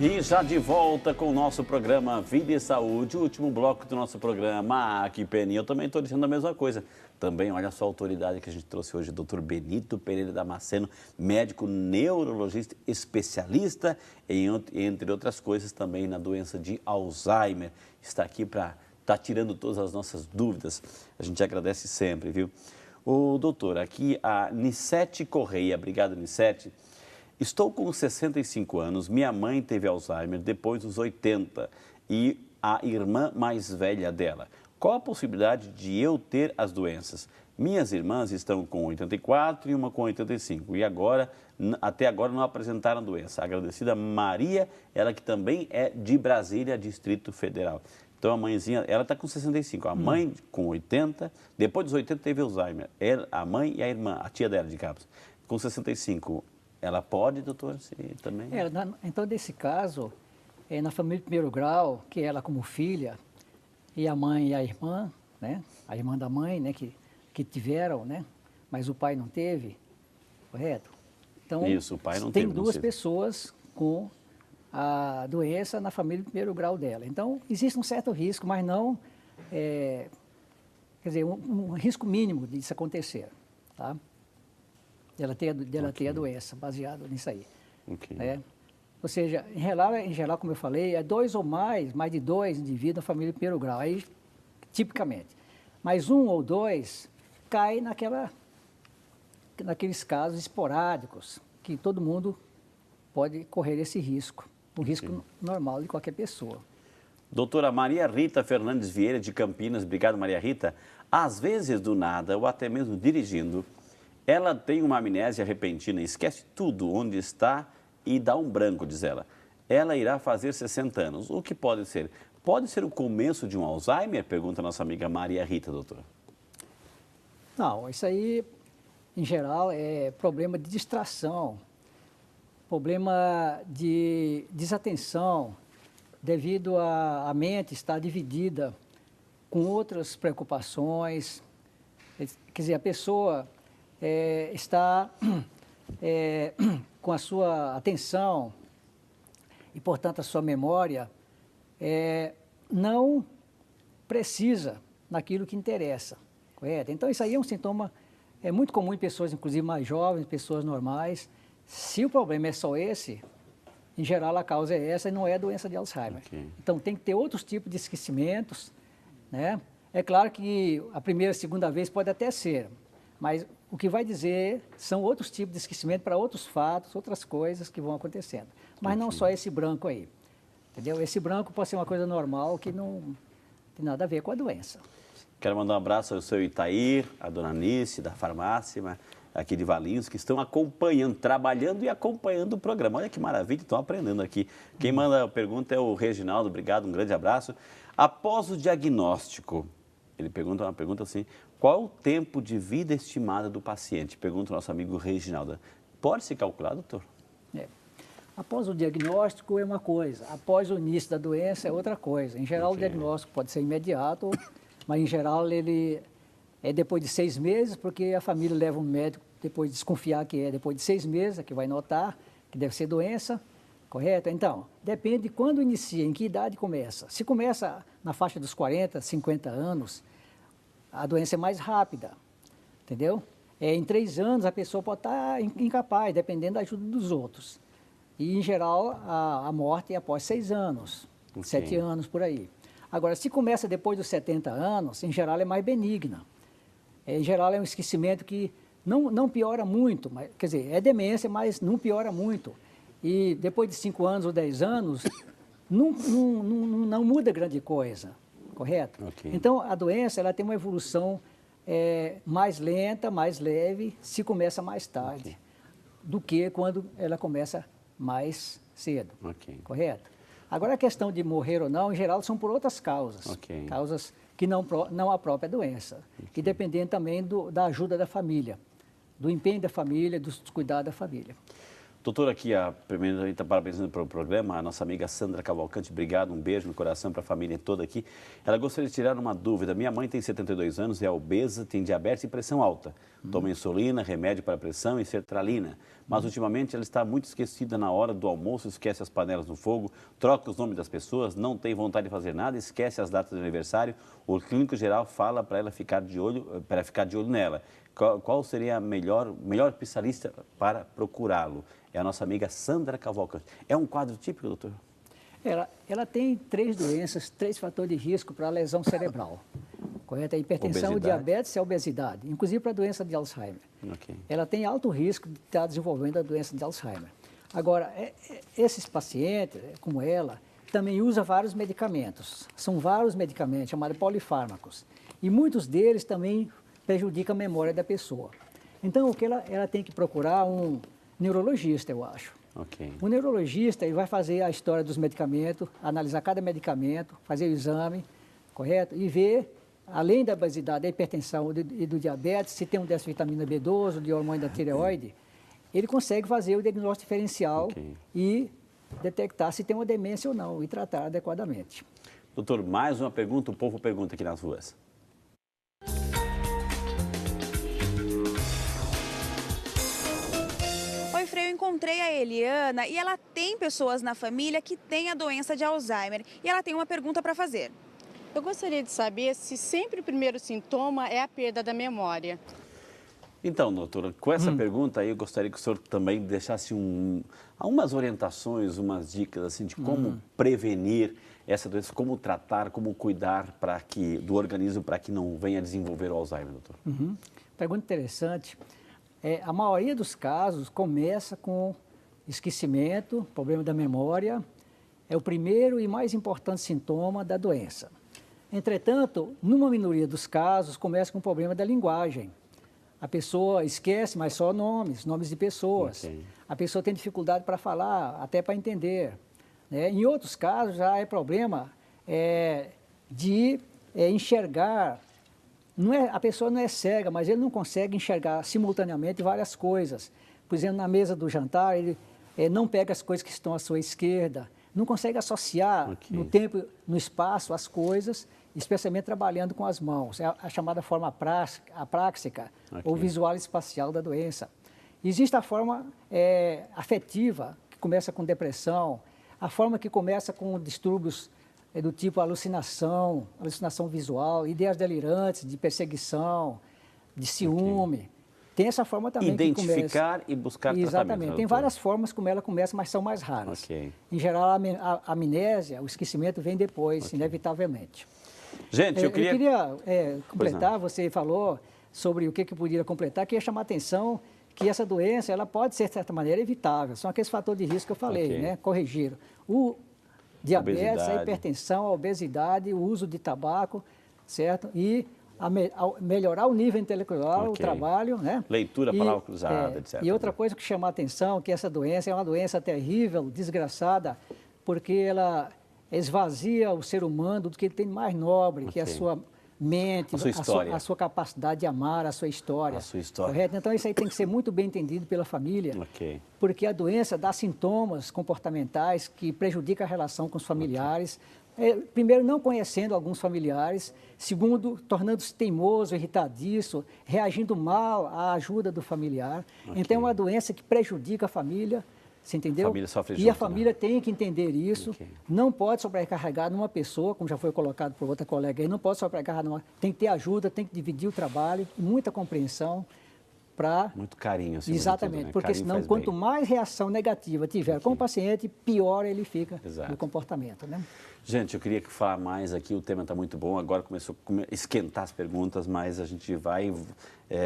E já de volta com o nosso programa Vida e Saúde, o último bloco do nosso programa. Ah, que pena, eu também estou dizendo a mesma coisa. Também, olha só a autoridade que a gente trouxe hoje, Dr. Benito Pereira Damasceno, médico neurologista, especialista, entre outras coisas, também na doença de Alzheimer. Está aqui para estar tirando todas as nossas dúvidas. A gente agradece sempre, viu? O doutor, aqui a Nissete Correia, obrigado Nissete. Estou com 65 anos, minha mãe teve Alzheimer depois dos 80 e a irmã mais velha dela. Qual a possibilidade de eu ter as doenças? Minhas irmãs estão com 84 e uma com 85 e até agora não apresentaram doença. Agradecida Maria, ela que também é de Brasília, Distrito Federal. Então a mãezinha, ela está com 65, a mãe com 80, depois dos 80 teve Alzheimer. A mãe e a irmã, a tia dela de Cabos, com 65. Ela pode, doutor, também? Então, nesse caso, na família de primeiro grau, que ela como filha, e a mãe e a irmã, né? A irmã da mãe, né? Que tiveram, né? Mas o pai não teve, correto? Então, isso, o pai não tem teve, duas pessoas com a doença na família de primeiro grau dela. Então, existe um certo risco, mas não, quer dizer, um risco mínimo disso acontecer, tá? Dela ter a doença, baseado nisso aí. Okay. Né? Ou seja, em geral, como eu falei, é dois ou mais de dois indivíduos na família de primeiro grau, aí, tipicamente. Mas um ou dois cai naqueles casos esporádicos, que todo mundo pode correr esse risco, um risco normal de qualquer pessoa. Doutora Maria Rita Fernandes Vieira, de Campinas, obrigado Maria Rita. Às vezes, do nada, ou até mesmo dirigindo, ela tem uma amnésia repentina, esquece tudo onde está e dá um branco, diz ela. Ela irá fazer 60 anos. O que pode ser? Pode ser o começo de um Alzheimer? Pergunta a nossa amiga Maria Rita, doutora. Não, isso aí, em geral, é problema de distração, problema de desatenção, devido à mente estar dividida com outras preocupações. Quer dizer, a pessoa está com a sua atenção e, portanto, a sua memória não precisa naquilo que interessa, correto? Então, isso aí é um sintoma muito comum em pessoas, inclusive mais jovens, pessoas normais. Se o problema é só esse, em geral a causa é essa e não é a doença de Alzheimer. Okay. Então, tem que ter outros tipos de esquecimentos, né? É claro que a primeira e segunda vez pode até ser, mas o que vai dizer são outros tipos de esquecimento para outros fatos, outras coisas que vão acontecendo. Mas não só esse branco aí, entendeu? Esse branco pode ser uma coisa normal que não tem nada a ver com a doença. Quero mandar um abraço ao seu Itair, a dona Nice, da farmácia, aqui de Valinhos, que estão acompanhando, trabalhando e acompanhando o programa. Olha que maravilha, estão aprendendo aqui. Quem manda a pergunta é o Reginaldo, obrigado, um grande abraço. Após o diagnóstico, ele pergunta uma pergunta assim, qual o tempo de vida estimada do paciente? Pergunta o nosso amigo Reginaldo. Pode se calcular, doutor? Após o diagnóstico é uma coisa, após o início da doença é outra coisa. Em geral, o diagnóstico pode ser imediato, mas em geral ele é depois de 6 meses, porque a família leva um médico depois de desconfiar que é depois de 6 meses, que vai notar que deve ser doença, correto? Então, depende de quando inicia, em que idade começa. Se começa na faixa dos 40, 50 anos, a doença é mais rápida, entendeu? Em 3 anos a pessoa pode estar incapaz, dependendo da ajuda dos outros. E, em geral, a morte é após 6 anos, 7 anos por aí. Agora, se começa depois dos 70 anos, em geral é mais benigna. Em geral é um esquecimento que não piora muito, mas, quer dizer, é demência, mas não piora muito. E depois de 5 anos ou 10 anos, não muda grande coisa, correto? Então, a doença ela tem uma evolução mais lenta, mais leve, se começa mais tarde, do que quando ela começa mais cedo, correto? Agora, a questão de morrer ou não, em geral, são por outras causas, causas que não a própria doença, e dependendo também da ajuda da família, do empenho da família, dos cuidados da família. Doutor, aqui, primeiro a gente está parabenizando pelo programa, a nossa amiga Sandra Cavalcante, obrigado, um beijo no coração para a família toda aqui. Ela gostaria de tirar uma dúvida. Minha mãe tem 72 anos, é obesa, tem diabetes e pressão alta. Toma insulina, remédio para pressão e sertralina. Mas ultimamente ela está muito esquecida na hora do almoço, esquece as panelas no fogo, troca os nomes das pessoas, não tem vontade de fazer nada, esquece as datas de aniversário. O clínico geral fala para ela ficar de olho, nela. Qual seria a melhor especialista para procurá-lo? É a nossa amiga Sandra Cavalcante. É um quadro típico, doutor? Ela tem 3 doenças, 3 fatores de risco para a lesão cerebral. Correto? A hipertensão, o diabetes e a obesidade, inclusive para a doença de Alzheimer. Okay. Ela tem alto risco de estar desenvolvendo a doença de Alzheimer. Agora, esses pacientes, como ela, também usam vários medicamentos. São vários medicamentos, chamados polifármacos. E muitos deles também prejudicam a memória da pessoa. Então, o que ela tem que procurar um neurologista, eu acho. Okay. O neurologista ele vai fazer a história dos medicamentos, analisar cada medicamento, fazer o exame, correto? E ver, além da obesidade, da hipertensão e do diabetes, se tem um déficit de vitamina B12, de hormônio da tireoide, ele consegue fazer o diagnóstico diferencial e detectar se tem uma demência ou não e tratar adequadamente. Doutor, mais uma pergunta, o povo pergunta aqui nas ruas. Oi, Frei, eu encontrei a Eliana e ela tem pessoas na família que têm a doença de Alzheimer e ela tem uma pergunta para fazer. Eu gostaria de saber se sempre o primeiro sintoma é a perda da memória. Então, doutora, com essa pergunta aí, eu gostaria que o senhor também deixasse umas orientações, umas dicas assim, de como prevenir essa doença, como tratar, como cuidar do organismo para que não venha a desenvolver o Alzheimer, doutor. Pergunta interessante. A maioria dos casos começa com esquecimento, problema da memória, é o primeiro e mais importante sintoma da doença. Entretanto, numa minoria dos casos, começa com problema da linguagem. A pessoa esquece, mas só nomes de pessoas. Okay. A pessoa tem dificuldade para falar, até para entender. Né? Em outros casos, já é problema de enxergar. A pessoa não é cega, mas ele não consegue enxergar simultaneamente várias coisas. Por exemplo, na mesa do jantar, ele não pega as coisas que estão à sua esquerda, não consegue associar no tempo, no espaço, as coisas, especialmente trabalhando com as mãos. É a chamada forma apráxica, ou visual espacial da doença. Existe a forma afetiva, que começa com depressão, a forma que começa com distúrbios do tipo alucinação visual, ideias delirantes, de perseguição, de ciúme. Tem essa forma também identificar que começa. E buscar Exatamente. tratamento. Tem várias formas como ela começa, mas são mais raras. Em geral, a amnésia, o esquecimento vem depois, inevitavelmente. Gente, eu queria completar, você falou sobre o que poderia completar, queria chamar a atenção que essa doença ela pode ser, de certa maneira, evitável. São aqueles fatores de risco que eu falei, né? Corrigir. O diabetes, a hipertensão, a obesidade, o uso de tabaco, certo? E melhorar o nível intelectual, o trabalho, né? Leitura, palavra cruzada, etc. E outra coisa que chama a atenção, que essa doença é uma doença terrível, desgraçada, porque ela esvazia o ser humano do que ele tem mais nobre, que é a sua mente, a sua capacidade de amar, a sua história. Correto? Então, isso aí tem que ser muito bem entendido pela família, porque a doença dá sintomas comportamentais que prejudicam a relação com os familiares. Primeiro, não conhecendo alguns familiares. Segundo, tornando-se teimoso, irritadiço, reagindo mal à ajuda do familiar. Então, é uma doença que prejudica a família. Você entendeu? A família sofre e junto, a família tem que entender isso. Não pode sobrecarregar numa pessoa, como já foi colocado por outra colega aí, não pode sobrecarregar tem que ter ajuda, tem que dividir o trabalho, muita compreensão para... Muito carinho. Exatamente, tudo, né? porque senão quanto mais reação negativa tiver com o paciente, pior ele fica no comportamento, né? Gente, eu queria falar mais aqui, o tema está muito bom, agora começou a esquentar as perguntas, mas a gente vai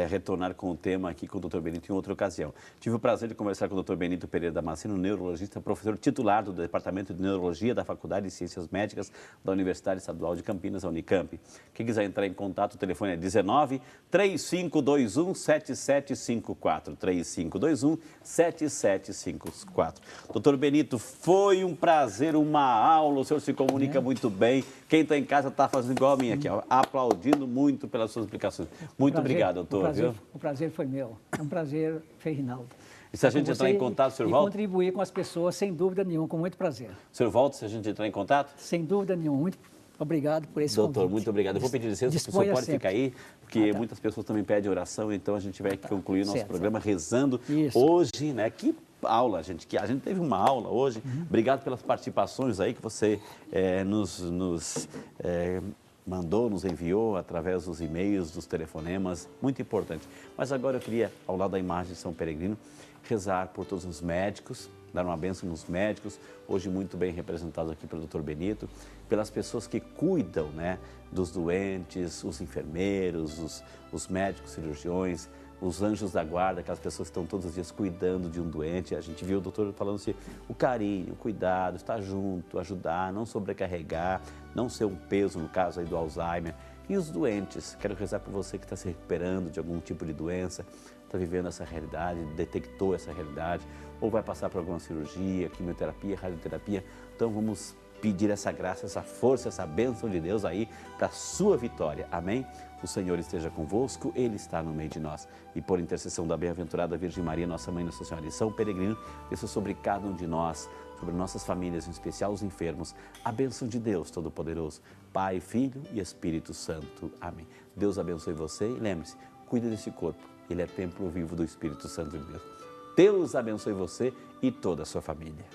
retornar com o tema aqui com o Dr. Benito em outra ocasião. Tive o prazer de conversar com o Dr. Benito Pereira Damasceno, neurologista, professor titular do Departamento de Neurologia da Faculdade de Ciências Médicas da Universidade Estadual de Campinas, a Unicamp. Quem quiser entrar em contato, o telefone é 19-3521-7754, 3521-7754. Dr. Benito, foi um prazer, uma aula, o senhor se comunica muito bem. Quem está em casa está fazendo igual a mim aqui, ó, aplaudindo muito pelas suas explicações. Muito obrigado, doutor. O prazer foi meu. É um prazer, Reinaldo. E se a gente entrar em contato, Sr. Walter? Contribuir com as pessoas, sem dúvida nenhuma, com muito prazer. Sr. Walter, se a gente entrar em contato? Sem dúvida nenhuma. Muito obrigado por esse Doutor, convite. muito obrigado. Eu vou pedir licença, o senhor pode ficar aí, porque muitas pessoas também pedem oração, então a gente vai concluir o nosso programa rezando hoje, né? Que aula, gente, que a gente teve uma aula hoje. Obrigado pelas participações aí que você nos mandou, nos enviou através dos e-mails, dos telefonemas, muito importante. Mas agora eu queria, ao lado da imagem de São Peregrino, rezar por todos os médicos, dar uma bênção nos médicos, hoje muito bem representados aqui pelo Dr. Benito, pelas pessoas que cuidam, né, dos doentes, os enfermeiros, os médicos, cirurgiões, os anjos da guarda, aquelas pessoas que estão todos os dias cuidando de um doente. A gente viu o doutor falando assim, o carinho, o cuidado, estar junto, ajudar, não sobrecarregar, não ser um peso, no caso aí do Alzheimer. E os doentes, quero rezar por você que está se recuperando de algum tipo de doença, está vivendo essa realidade, detectou essa realidade, ou vai passar por alguma cirurgia, quimioterapia, radioterapia. Então vamos pedir essa graça, essa força, essa bênção de Deus aí para a sua vitória. Amém? O Senhor esteja convosco, Ele está no meio de nós. E por intercessão da bem-aventurada Virgem Maria, nossa Mãe, Nossa Senhora e São Peregrino, desça sobre cada um de nós, sobre nossas famílias, em especial os enfermos, a bênção de Deus Todo-Poderoso, Pai, Filho e Espírito Santo. Amém. Deus abençoe você e lembre-se, cuide desse corpo, ele é templo vivo do Espírito Santo de Deus. Deus abençoe você e toda a sua família.